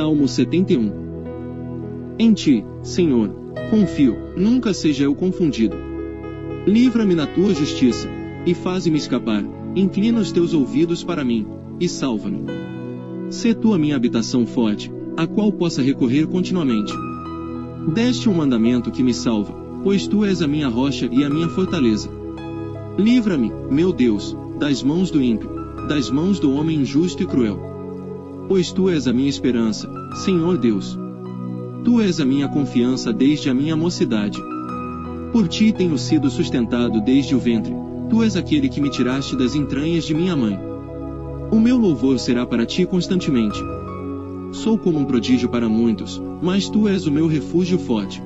Salmo 71. Em ti, Senhor, confio, nunca seja eu confundido. Livra-me na tua justiça, e faze-me escapar, inclina os teus ouvidos para mim, e salva-me. Sê tu a minha habitação forte, a qual possa recorrer continuamente. Deste um mandamento que me salva, pois tu és a minha rocha e a minha fortaleza. Livra-me, meu Deus, das mãos do ímpio, das mãos do homem injusto e cruel. Pois tu és a minha esperança, Senhor Deus. Tu és a minha confiança desde a minha mocidade. Por ti tenho sido sustentado desde o ventre, tu és aquele que me tiraste das entranhas de minha mãe. O meu louvor será para ti constantemente. Sou como um prodígio para muitos, mas tu és o meu refúgio forte.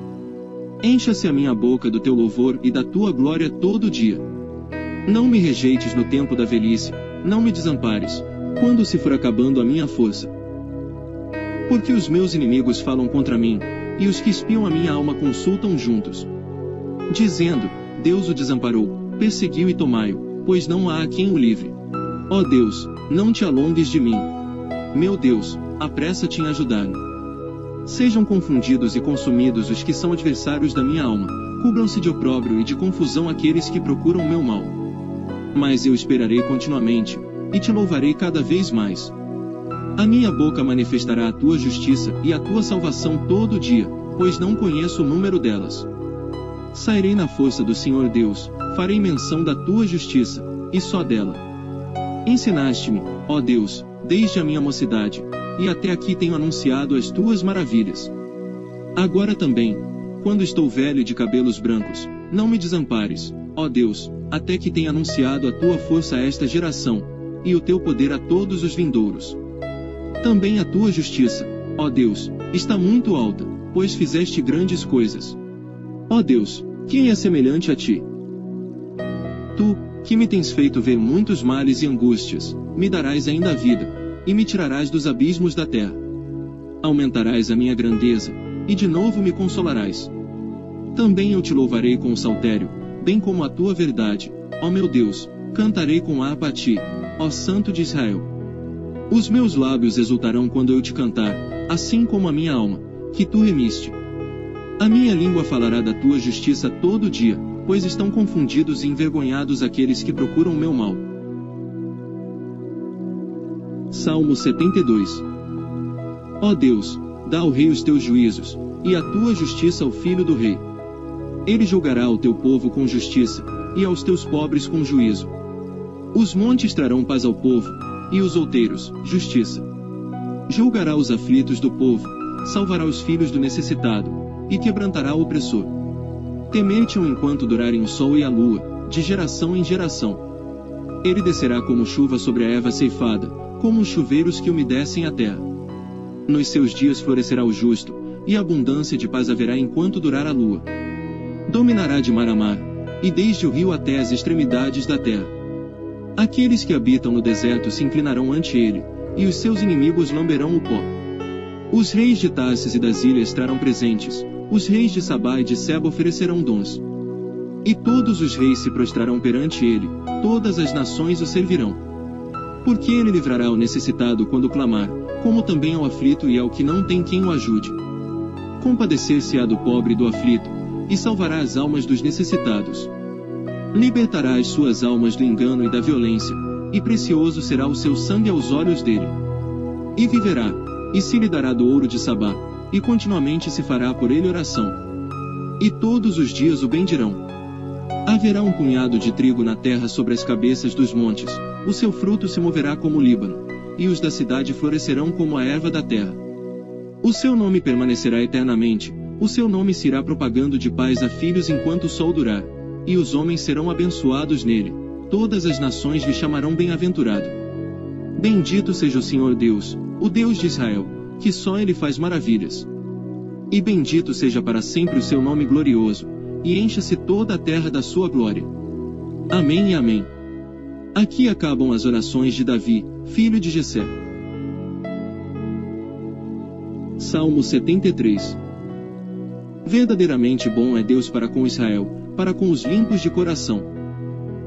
Encha-se a minha boca do teu louvor e da tua glória todo dia. Não me rejeites no tempo da velhice, não me desampares, quando se for acabando a minha força. Porque os meus inimigos falam contra mim, e os que espiam a minha alma consultam juntos, dizendo: Deus o desamparou, perseguiu e tomai-o, pois não há quem o livre. Ó Deus, não te alongues de mim. Meu Deus, apressa-te em ajudar-me. Sejam confundidos e consumidos os que são adversários da minha alma, cubram-se de opróbrio e de confusão aqueles que procuram meu mal. Mas eu esperarei continuamente, e te louvarei cada vez mais. A minha boca manifestará a tua justiça e a tua salvação todo dia, pois não conheço o número delas. Sairei na força do Senhor Deus, farei menção da tua justiça, e só dela. Ensinaste-me, ó Deus, desde a minha mocidade, e até aqui tenho anunciado as tuas maravilhas. Agora também, quando estou velho e de cabelos brancos, não me desampares, ó Deus, até que tenha anunciado a tua força a esta geração, e o teu poder a todos os vindouros. Também a tua justiça, ó Deus, está muito alta, pois fizeste grandes coisas. Ó Deus, quem é semelhante a ti? Tu, que me tens feito ver muitos males e angústias, me darás ainda a vida, e me tirarás dos abismos da terra. Aumentarás a minha grandeza, e de novo me consolarás. Também eu te louvarei com o saltério, bem como a tua verdade, ó meu Deus, cantarei com harpa a ti, ó Santo de Israel. Os meus lábios exultarão quando eu te cantar, assim como a minha alma, que tu remiste. A minha língua falará da tua justiça todo dia, pois estão confundidos e envergonhados aqueles que procuram meu mal. Salmo 72. Ó Deus, dá ao rei os teus juízos, e a tua justiça ao filho do rei. Ele julgará o teu povo com justiça, e aos teus pobres com juízo. Os montes trarão paz ao povo, e os outeiros, justiça. Julgará os aflitos do povo, salvará os filhos do necessitado, e quebrantará o opressor. Temer-te-ão enquanto durarem o sol e a lua, de geração em geração. Ele descerá como chuva sobre a erva ceifada, como os chuveiros que umedecem a terra. Nos seus dias florescerá o justo, e abundância de paz haverá enquanto durar a lua. Dominará de mar a mar, e desde o rio até as extremidades da terra. Aqueles que habitam no deserto se inclinarão ante ele, e os seus inimigos lamberão o pó. Os reis de Tarsis e das ilhas trarão presentes, os reis de Sabá e de Seba oferecerão dons. E todos os reis se prostrarão perante ele, todas as nações o servirão. Porque ele livrará o necessitado quando clamar, como também ao aflito e ao que não tem quem o ajude. Compadecer-se-á do pobre e do aflito, e salvará as almas dos necessitados. Libertará as suas almas do engano e da violência, e precioso será o seu sangue aos olhos dele. E viverá, e se lhe dará do ouro de Sabá, e continuamente se fará por ele oração. E todos os dias o bendirão. Haverá um punhado de trigo na terra sobre as cabeças dos montes, o seu fruto se moverá como o Líbano, e os da cidade florescerão como a erva da terra. O seu nome permanecerá eternamente, o seu nome se irá propagando de pais a filhos enquanto o sol durar, e os homens serão abençoados nele, todas as nações lhe chamarão bem-aventurado. Bendito seja o Senhor Deus, o Deus de Israel, que só ele faz maravilhas. E bendito seja para sempre o seu nome glorioso, e encha-se toda a terra da sua glória. Amém e amém. Aqui acabam as orações de Davi, filho de Jessé. Salmo 73. Verdadeiramente bom é Deus para com Israel, para com os limpos de coração.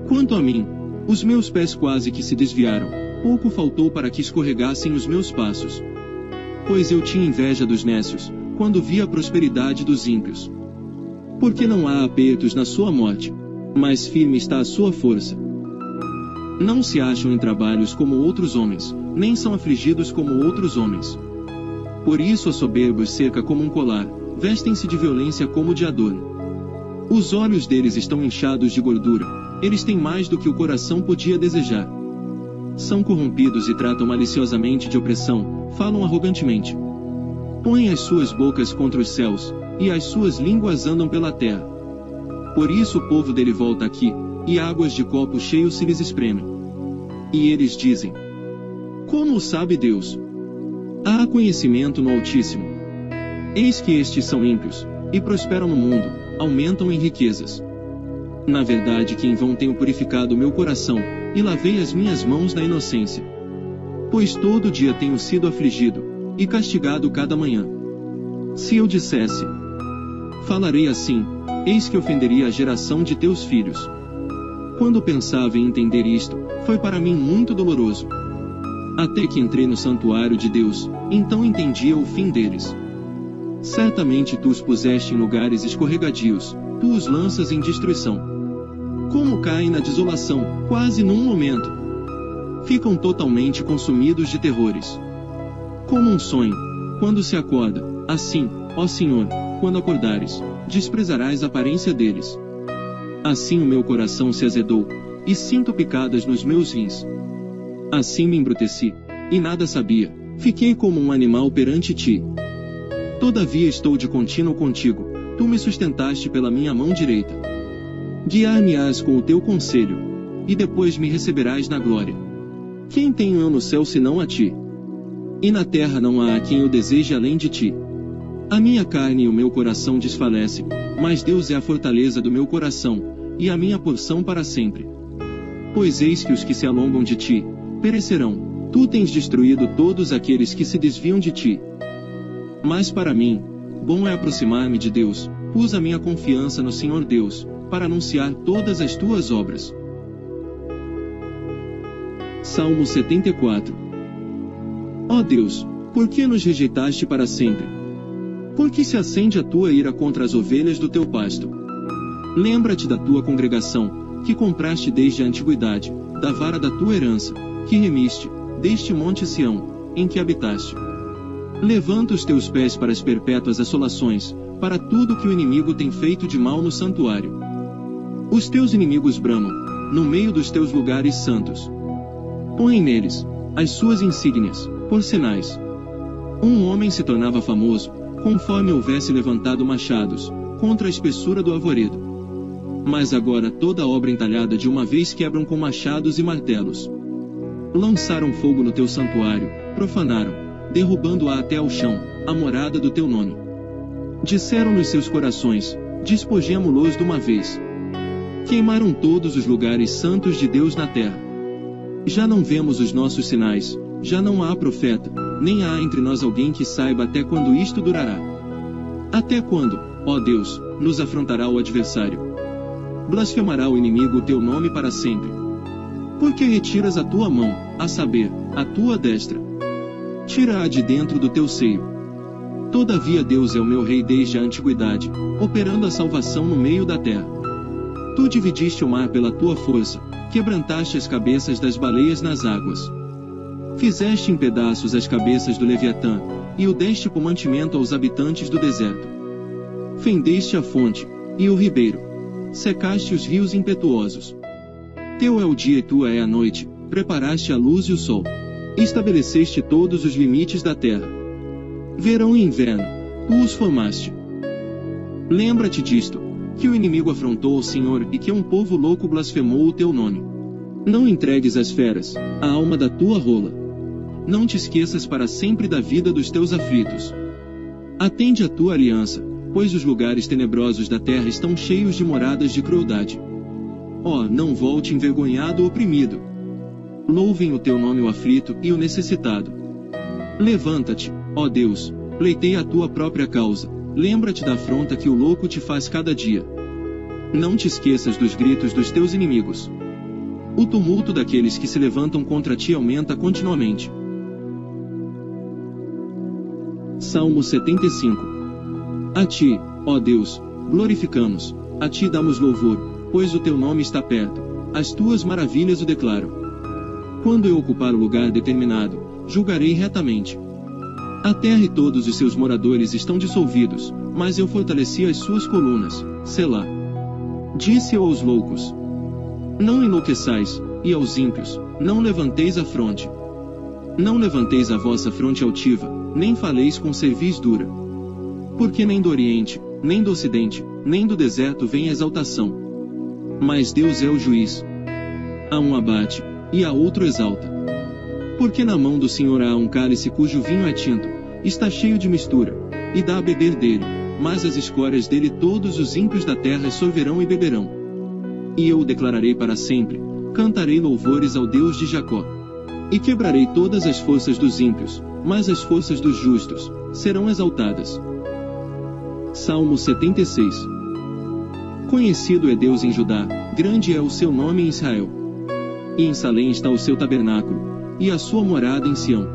Quanto a mim, os meus pés quase que se desviaram, pouco faltou para que escorregassem os meus passos. pois eu tinha inveja dos nécios, quando vi a prosperidade dos ímpios. Porque não há apertos na sua morte, mas firme está a sua força. Não se acham em trabalhos como outros homens, nem são afligidos como outros homens. Por isso a soberbos cerca como um colar, vestem-se de violência como de adorno. Os olhos deles estão inchados de gordura, eles têm mais do que o coração podia desejar. São corrompidos e tratam maliciosamente de opressão, falam arrogantemente. Põem as suas bocas contra os céus, e as suas línguas andam pela terra. Por isso o povo dele volta aqui, e águas de copo cheio se lhes espremem. E eles dizem: como o sabe Deus? Há conhecimento no Altíssimo. Eis que estes são ímpios, e prosperam no mundo, aumentam em riquezas. Na verdade que em vão tenho purificado o meu coração, e lavei as minhas mãos na inocência. Pois todo dia tenho sido afligido, e castigado cada manhã. Se eu dissesse: falarei assim, eis que ofenderia a geração de teus filhos. Quando pensava em entender isto, foi para mim muito doloroso. Até que entrei no santuário de Deus, então entendia o fim deles. Certamente tu os puseste em lugares escorregadios, tu os lanças em destruição. Como caem na desolação, quase num momento. Ficam totalmente consumidos de terrores. Como um sonho, quando se acorda, assim, ó Senhor, quando acordares, desprezarás a aparência deles. Assim o meu coração se azedou, e sinto picadas nos meus rins. Assim me embruteci, e nada sabia, fiquei como um animal perante ti. Todavia estou de contínuo contigo, tu me sustentaste pela minha mão direita. Guiar-me-ás com o teu conselho, e depois me receberás na glória. Quem tenho eu no céu senão a ti? E na terra não há a quem eu deseje além de ti. A minha carne e o meu coração desfalecem, mas Deus é a fortaleza do meu coração, e a minha porção para sempre. Pois eis que os que se alongam de ti, perecerão, tu tens destruído todos aqueles que se desviam de ti. Mas para mim, bom é aproximar-me de Deus, pus a minha confiança no Senhor Deus, para anunciar todas as tuas obras. Salmo 74. Ó Deus, por que nos rejeitaste para sempre? Por que se acende a tua ira contra as ovelhas do teu pasto? Lembra-te da tua congregação, que compraste desde a antiguidade, da vara da tua herança, que remiste, deste monte Sião, em que habitaste. Levanta os teus pés para as perpétuas assolações, para tudo que o inimigo tem feito de mal no santuário. Os teus inimigos bramam, no meio dos teus lugares santos. Põe neles as suas insígnias, por sinais. Um homem se tornava famoso, conforme houvesse levantado machados, contra a espessura do arvoredo. Mas agora toda obra entalhada de uma vez quebram com machados e martelos. Lançaram fogo no teu santuário, profanaram, derrubando-a até ao chão, a morada do teu nome. Disseram nos seus corações: despojemo-los de uma vez. Queimaram todos os lugares santos de Deus na terra. Já não vemos os nossos sinais, já não há profeta, nem há entre nós alguém que saiba até quando isto durará. Até quando, ó Deus, nos afrontará o adversário? Blasfemará o inimigo o teu nome para sempre. Porque retiras a tua mão, a saber, a tua destra. Tira-a de dentro do teu seio. Todavia Deus é o meu rei desde a antiguidade, operando a salvação no meio da terra. Tu dividiste o mar pela tua força, quebrantaste as cabeças das baleias nas águas. Fizeste em pedaços as cabeças do Leviatã, e o deste por mantimento aos habitantes do deserto. Fendeste a fonte, e o ribeiro. Secaste os rios impetuosos. Teu é o dia e tua é a noite, preparaste a luz e o sol. Estabeleceste todos os limites da terra. Verão e inverno, tu os formaste. Lembra-te disto, que o inimigo afrontou o Senhor e que um povo louco blasfemou o teu nome. Não entregues às feras a alma da tua rola. Não te esqueças para sempre da vida dos teus aflitos. Atende a tua aliança, pois os lugares tenebrosos da terra estão cheios de moradas de crueldade. Ó, não volte envergonhado ou oprimido. Louvem o teu nome o aflito e o necessitado. Levanta-te, ó Deus, pleiteia a tua própria causa. Lembra-te da afronta que o louco te faz cada dia. Não te esqueças dos gritos dos teus inimigos. O tumulto daqueles que se levantam contra ti aumenta continuamente. Salmo 75. A ti, ó Deus, glorificamos, a ti damos louvor, pois o teu nome está perto, as tuas maravilhas o declaro. Quando eu ocupar o lugar determinado, julgarei retamente. A terra e todos os seus moradores estão dissolvidos, mas eu fortaleci as suas colunas, Selá. Disse eu aos loucos: não enlouqueçais, e aos ímpios: não levanteis a fronte. Não levanteis a vossa fronte altiva, nem faleis com cerviz dura. Porque nem do Oriente, nem do Ocidente, nem do deserto vem exaltação. Mas Deus é o juiz. A um abate, e a outro exalta. Porque na mão do Senhor há um cálice cujo vinho é tinto, está cheio de mistura, e dá a beber dele, mas as escórias dele todos os ímpios da terra sorverão e beberão. E eu o declararei para sempre, cantarei louvores ao Deus de Jacó. E quebrarei todas as forças dos ímpios, mas as forças dos justos serão exaltadas. Salmo 76. Conhecido é Deus em Judá, grande é o seu nome em Israel. E em Salém está o seu tabernáculo, e a sua morada em Sião.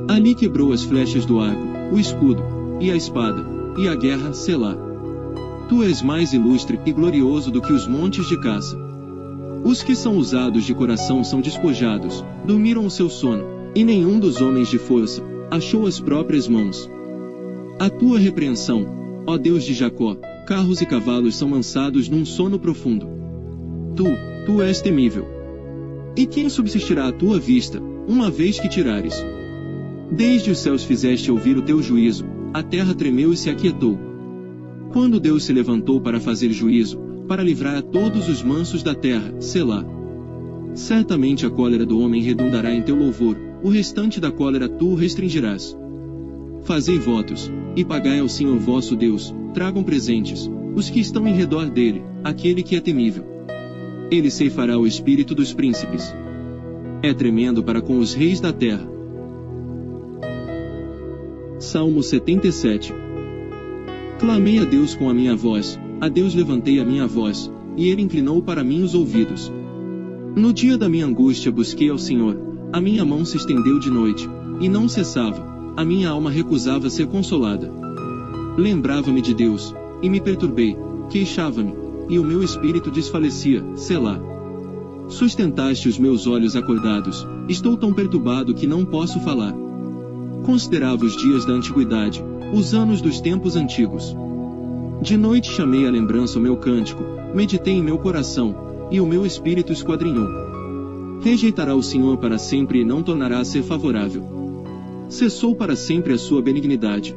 Ali quebrou as flechas do arco, o escudo, e a espada, e a guerra, Selá. Tu és mais ilustre e glorioso do que os montes de caça. Os que são usados de coração são despojados, dormiram o seu sono, e nenhum dos homens de força achou as próprias mãos. A tua repreensão, ó Deus de Jacó, carros e cavalos são lançados num sono profundo. Tu és temível. E quem subsistirá à tua vista, uma vez que tirares? Desde os céus fizeste ouvir o teu juízo, a terra tremeu e se aquietou. Quando Deus se levantou para fazer juízo, para livrar a todos os mansos da terra, Selá. Certamente a cólera do homem redundará em teu louvor, o restante da cólera tu restringirás. Fazei votos, e pagai ao Senhor vosso Deus, tragam presentes, os que estão em redor dele, aquele que é temível. Ele ceifará o espírito dos príncipes. É tremendo para com os reis da terra. Salmo 77. Clamei a Deus com a minha voz, a Deus levantei a minha voz, e ele inclinou para mim os ouvidos. No dia da minha angústia busquei ao Senhor, a minha mão se estendeu de noite, e não cessava, a minha alma recusava ser consolada. Lembrava-me de Deus, e me perturbei, queixava-me, e o meu espírito desfalecia, Selá. Sustentaste os meus olhos acordados, estou tão perturbado que não posso falar. Considerava os dias da antiguidade, os anos dos tempos antigos. De noite chamei à lembrança o meu cântico, meditei em meu coração, e o meu espírito esquadrinhou. Rejeitará o Senhor para sempre e não tornará a ser favorável. Cessou para sempre a sua benignidade.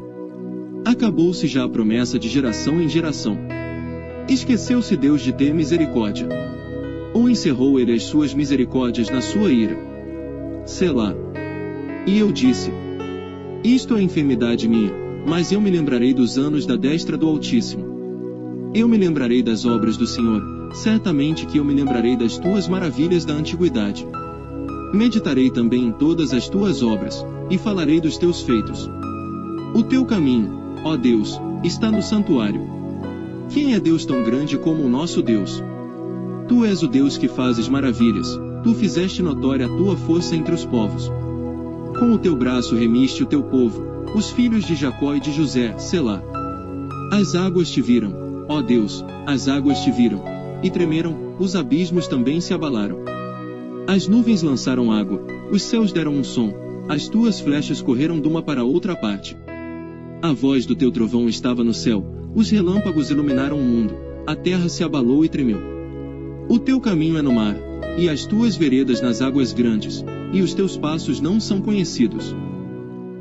Acabou-se já a promessa de geração em geração. Esqueceu-se Deus de ter misericórdia. Ou encerrou ele as suas misericórdias na sua ira? Selá. E eu disse: isto é enfermidade minha, mas eu me lembrarei dos anos da destra do Altíssimo. Eu me lembrarei das obras do Senhor, certamente que eu me lembrarei das tuas maravilhas da antiguidade. Meditarei também em todas as tuas obras, e falarei dos teus feitos. O teu caminho, ó Deus, está no santuário. Quem é Deus tão grande como o nosso Deus? Tu és o Deus que fazes maravilhas, tu fizeste notória a tua força entre os povos. Com o teu braço remiste o teu povo, os filhos de Jacó e de José, Selá. As águas te viram, ó Deus, as águas te viram, e tremeram, os abismos também se abalaram. As nuvens lançaram água, os céus deram um som, as tuas flechas correram de uma para outra parte. A voz do teu trovão estava no céu, os relâmpagos iluminaram o mundo, a terra se abalou e tremeu. O teu caminho é no mar, e as tuas veredas nas águas grandes, e os teus passos não são conhecidos.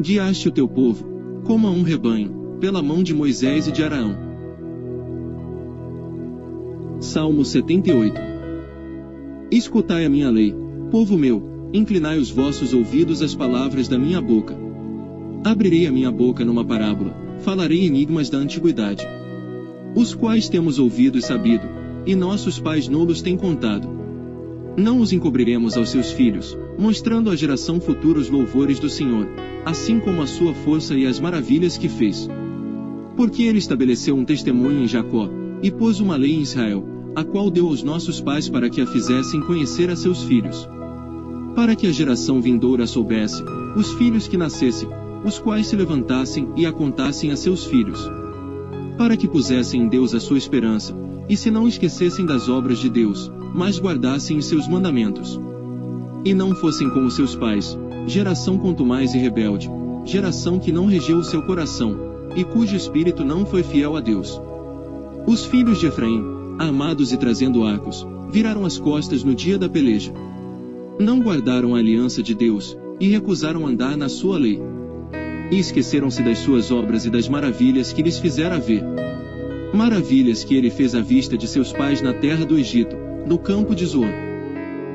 Guiaste o teu povo, como a um rebanho, pela mão de Moisés e de Araão. Salmo 78. Escutai a minha lei, povo meu, inclinai os vossos ouvidos às palavras da minha boca. Abrirei a minha boca numa parábola, falarei enigmas da antiguidade, os quais temos ouvido e sabido, e nossos pais nolos têm contado. Não os encobriremos aos seus filhos, mostrando à geração futura os louvores do Senhor, assim como a sua força e as maravilhas que fez. Porque ele estabeleceu um testemunho em Jacó, e pôs uma lei em Israel, a qual deu aos nossos pais para que a fizessem conhecer a seus filhos. Para que a geração vindoura soubesse, os filhos que nascessem, os quais se levantassem e a contassem a seus filhos, para que pusessem em Deus a sua esperança, e se não esquecessem das obras de Deus, mas guardassem os seus mandamentos. E não fossem como seus pais, geração contumaz e rebelde, geração que não regeu o seu coração, e cujo espírito não foi fiel a Deus. Os filhos de Efraim, armados e trazendo arcos, viraram as costas no dia da peleja. Não guardaram a aliança de Deus, e recusaram andar na sua lei. E esqueceram-se das suas obras e das maravilhas que lhes fizera ver. Maravilhas que ele fez à vista de seus pais na terra do Egito, no campo de Zoan.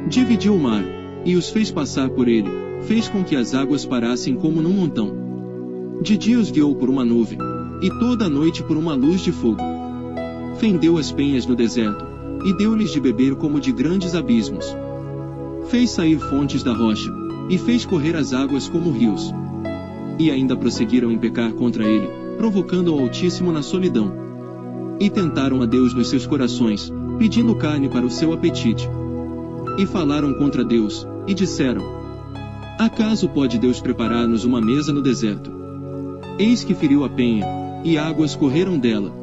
Dividiu o mar, e os fez passar por ele, fez com que as águas parassem como num montão. De dia os guiou por uma nuvem, e toda a noite por uma luz de fogo. Fendeu as penhas no deserto, e deu-lhes de beber como de grandes abismos. Fez sair fontes da rocha, e fez correr as águas como rios. E ainda prosseguiram em pecar contra ele, provocando ao Altíssimo na solidão. E tentaram a Deus nos seus corações, pedindo carne para o seu apetite. E falaram contra Deus, e disseram: acaso pode Deus preparar-nos uma mesa no deserto? Eis que feriu a penha, e águas correram dela.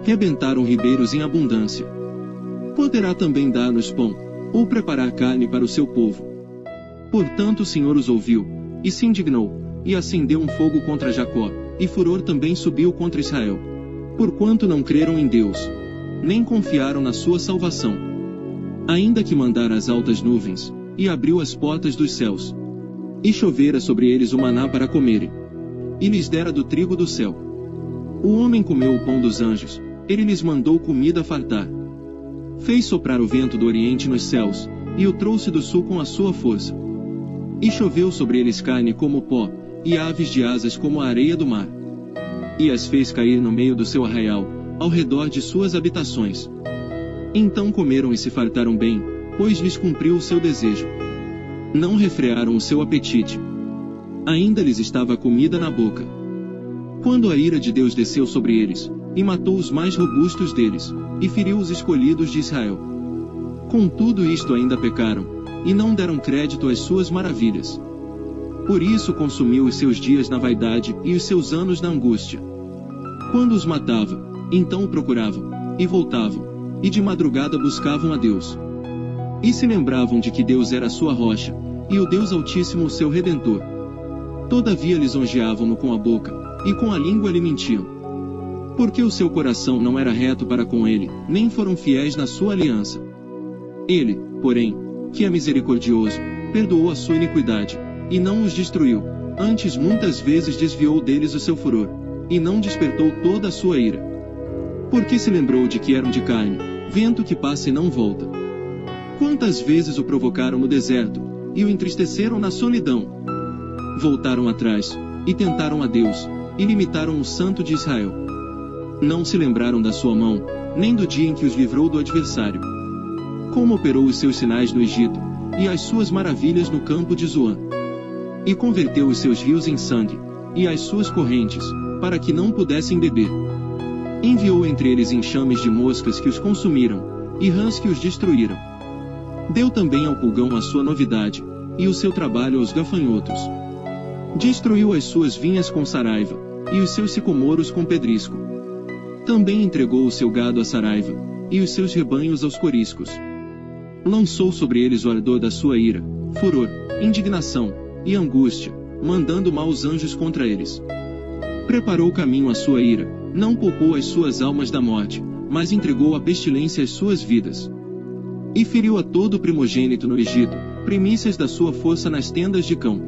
Rebentaram ribeiros em abundância. Poderá também dar-nos pão, ou preparar carne para o seu povo. Portanto o Senhor os ouviu, e se indignou, e acendeu um fogo contra Jacó, e furor também subiu contra Israel. Porquanto não creram em Deus, nem confiaram na sua salvação. Ainda que mandara as altas nuvens, e abriu as portas dos céus, e chovera sobre eles o maná para comerem, e lhes dera do trigo do céu. O homem comeu o pão dos anjos, ele lhes mandou comida a fartar. Fez soprar o vento do oriente nos céus, e o trouxe do sul com a sua força. E choveu sobre eles carne como pó, e aves de asas como a areia do mar. E as fez cair no meio do seu arraial, ao redor de suas habitações. Então comeram e se fartaram bem, pois lhes cumpriu o seu desejo. Não refrearam o seu apetite. Ainda lhes estava a comida na boca. Quando a ira de Deus desceu sobre eles, e matou os mais robustos deles, e feriu os escolhidos de Israel. Com tudo isto ainda pecaram, e não deram crédito às suas maravilhas. Por isso consumiu os seus dias na vaidade, e os seus anos na angústia. Quando os matava, então o procuravam, e voltavam, e de madrugada buscavam a Deus. E se lembravam de que Deus era a sua rocha, e o Deus Altíssimo o seu Redentor. Todavia lisonjeavam-no com a boca, e com a língua lhe mentiam. Porque o seu coração não era reto para com ele, nem foram fiéis na sua aliança. Ele, porém, que é misericordioso, perdoou a sua iniquidade, e não os destruiu, antes muitas vezes desviou deles o seu furor, e não despertou toda a sua ira. Porque se lembrou de que eram de carne, vento que passa e não volta. Quantas vezes o provocaram no deserto, e o entristeceram na solidão. Voltaram atrás, e tentaram a Deus, e limitaram o Santo de Israel. Não se lembraram da sua mão, nem do dia em que os livrou do adversário. Como operou os seus sinais no Egito, e as suas maravilhas no campo de Zoan. E converteu os seus rios em sangue, e as suas correntes, para que não pudessem beber. Enviou entre eles enxames de moscas que os consumiram, e rãs que os destruíram. Deu também ao pulgão a sua novidade, e o seu trabalho aos gafanhotos. Destruiu as suas vinhas com saraiva, e os seus sicomoros com pedrisco. Também entregou o seu gado à saraiva, e os seus rebanhos aos coriscos. Lançou sobre eles o ardor da sua ira, furor, indignação, e angústia, mandando maus anjos contra eles. Preparou caminho à sua ira, não poupou as suas almas da morte, mas entregou à pestilência as suas vidas. E feriu a todo o primogênito no Egito, primícias da sua força nas tendas de cão.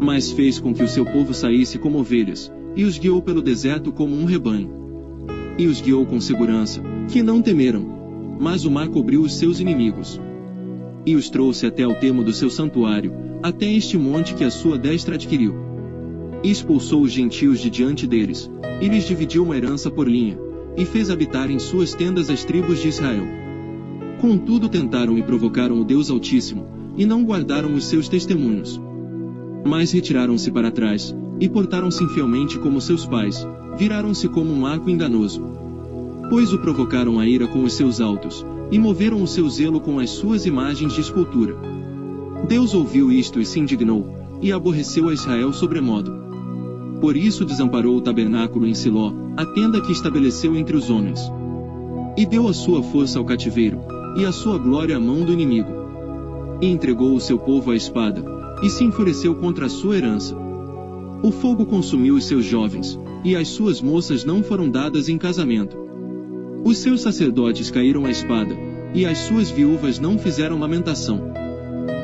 Mas fez com que o seu povo saísse como ovelhas, e os guiou pelo deserto como um rebanho. E os guiou com segurança, que não temeram. Mas o mar cobriu os seus inimigos. E os trouxe até ao termo do seu santuário, até este monte que a sua destra adquiriu. E expulsou os gentios de diante deles, e lhes dividiu uma herança por linha, e fez habitar em suas tendas as tribos de Israel. Contudo tentaram e provocaram o Deus Altíssimo, e não guardaram os seus testemunhos. Mas retiraram-se para trás, e portaram-se infielmente como seus pais, viraram-se como um arco enganoso. Pois o provocaram a ira com os seus altos, e moveram o seu zelo com as suas imagens de escultura. Deus ouviu isto e se indignou, e aborreceu a Israel sobremodo. Por isso desamparou o tabernáculo em Siló, a tenda que estabeleceu entre os homens. E deu a sua força ao cativeiro, e a sua glória à mão do inimigo. E entregou o seu povo à espada, e se enfureceu contra a sua herança. O fogo consumiu os seus jovens, e as suas moças não foram dadas em casamento. Os seus sacerdotes caíram à espada, e as suas viúvas não fizeram lamentação.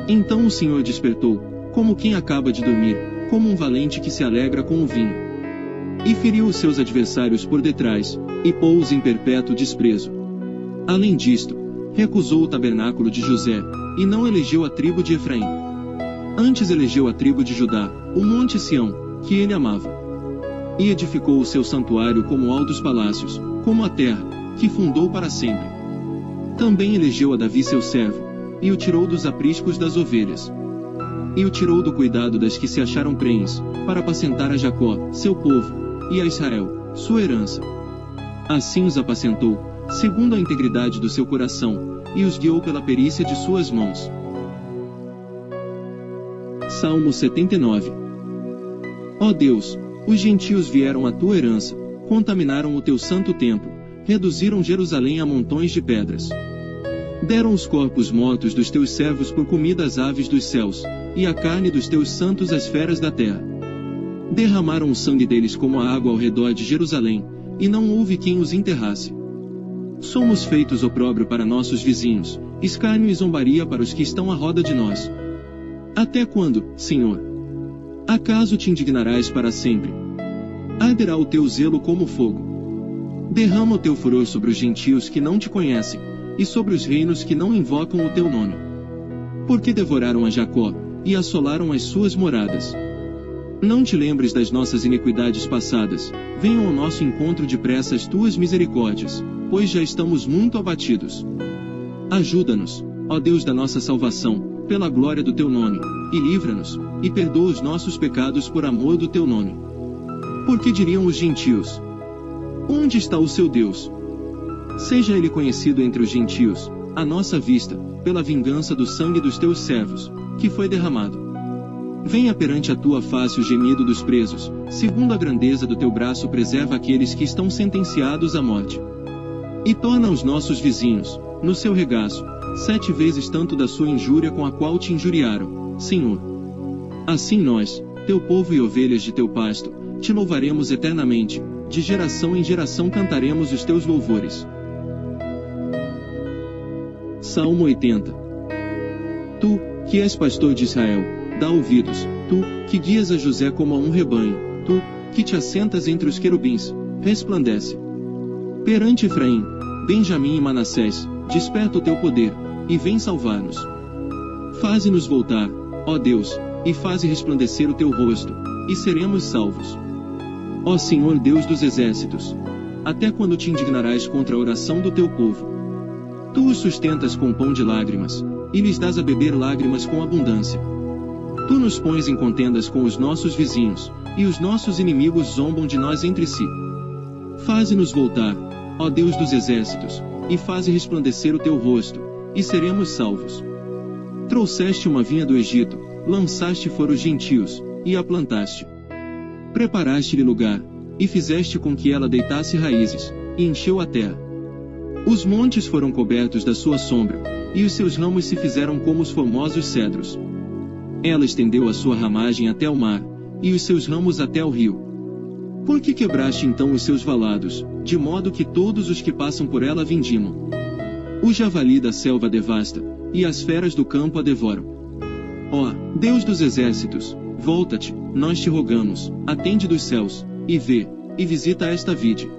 Então o Senhor despertou, como quem acaba de dormir, como um valente que se alegra com o vinho. E feriu os seus adversários por detrás, e pô-os em perpétuo desprezo. Além disto, recusou o tabernáculo de José, e não elegeu a tribo de Efraim. Antes elegeu a tribo de Judá, o monte Sião, que ele amava. E edificou o seu santuário como altos palácios, como a terra, que fundou para sempre. Também elegeu a Davi seu servo, e o tirou dos apriscos das ovelhas. E o tirou do cuidado das que se acharam prenhes, para apacentar a Jacó, seu povo, e a Israel, sua herança. Assim os apacentou, segundo a integridade do seu coração, e os guiou pela perícia de suas mãos. Salmo 79. Ó Deus, os gentios vieram à tua herança, contaminaram o teu santo templo, reduziram Jerusalém a montões de pedras. Deram os corpos mortos dos teus servos por comida às aves dos céus, e a carne dos teus santos às feras da terra. Derramaram o sangue deles como a água ao redor de Jerusalém, e não houve quem os enterrasse. Somos feitos opróbrio para nossos vizinhos, escárnio e zombaria para os que estão à roda de nós. Até quando, Senhor? Acaso te indignarás para sempre? Arderá o teu zelo como fogo. Derrama o teu furor sobre os gentios que não te conhecem, e sobre os reinos que não invocam o teu nome. Porque devoraram a Jacó, e assolaram as suas moradas. Não te lembres das nossas iniquidades passadas, venham ao nosso encontro depressa as tuas misericórdias, pois já estamos muito abatidos. Ajuda-nos, ó Deus da nossa salvação, pela glória do teu nome, e livra-nos, e perdoa os nossos pecados por amor do teu nome. Porque diriam os gentios: onde está o seu Deus? Seja ele conhecido entre os gentios, à nossa vista, pela vingança do sangue dos teus servos, que foi derramado. Venha perante a tua face o gemido dos presos, segundo a grandeza do teu braço preserva aqueles que estão sentenciados à morte. E torna os nossos vizinhos, no seu regaço, 7 vezes tanto da sua injúria com a qual te injuriaram, Senhor. Assim nós, teu povo e ovelhas de teu pasto, te louvaremos eternamente, de geração em geração cantaremos os teus louvores. Salmo 80. Tu, que és pastor de Israel, dá ouvidos, tu, que guias a José como a um rebanho, tu, que te assentas entre os querubins, resplandece. Perante Efraim, Benjamim e Manassés, desperta o teu poder, e vem salvar-nos. Faze-nos voltar, ó Deus, e faze resplandecer o teu rosto, e seremos salvos. Ó Senhor Deus dos exércitos, até quando te indignarás contra a oração do teu povo? Tu os sustentas com pão de lágrimas, e lhes dás a beber lágrimas com abundância. Tu nos pões em contendas com os nossos vizinhos, e os nossos inimigos zombam de nós entre si. Faze-nos voltar, ó Deus dos exércitos, e faze resplandecer o teu rosto, e seremos salvos. Trouxeste uma vinha do Egito, lançaste fora os gentios, e a plantaste. Preparaste-lhe lugar, e fizeste com que ela deitasse raízes, e encheu a terra. Os montes foram cobertos da sua sombra, e os seus ramos se fizeram como os formosos cedros. Ela estendeu a sua ramagem até o mar, e os seus ramos até o rio. Por que quebraste então os seus valados, de modo que todos os que passam por ela vindimam? O javali da selva devasta, e as feras do campo a devoram. Ó, Deus dos exércitos, volta-te, nós te rogamos, atende dos céus, e vê, e visita esta vide.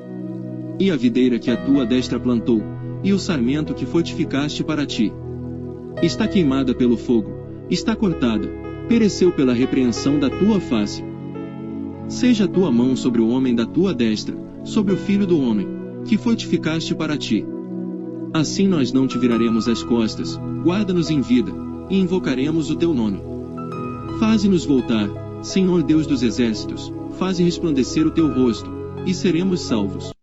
E a videira que a tua destra plantou, e o sarmento que fortificaste para ti. Está queimada pelo fogo, está cortada, pereceu pela repreensão da tua face. Seja a tua mão sobre o homem da tua destra, sobre o filho do homem, que fortificaste para ti. Assim nós não te viraremos as costas, guarda-nos em vida, e invocaremos o teu nome. Faze-nos voltar, Senhor Deus dos exércitos, faze resplandecer o teu rosto, e seremos salvos.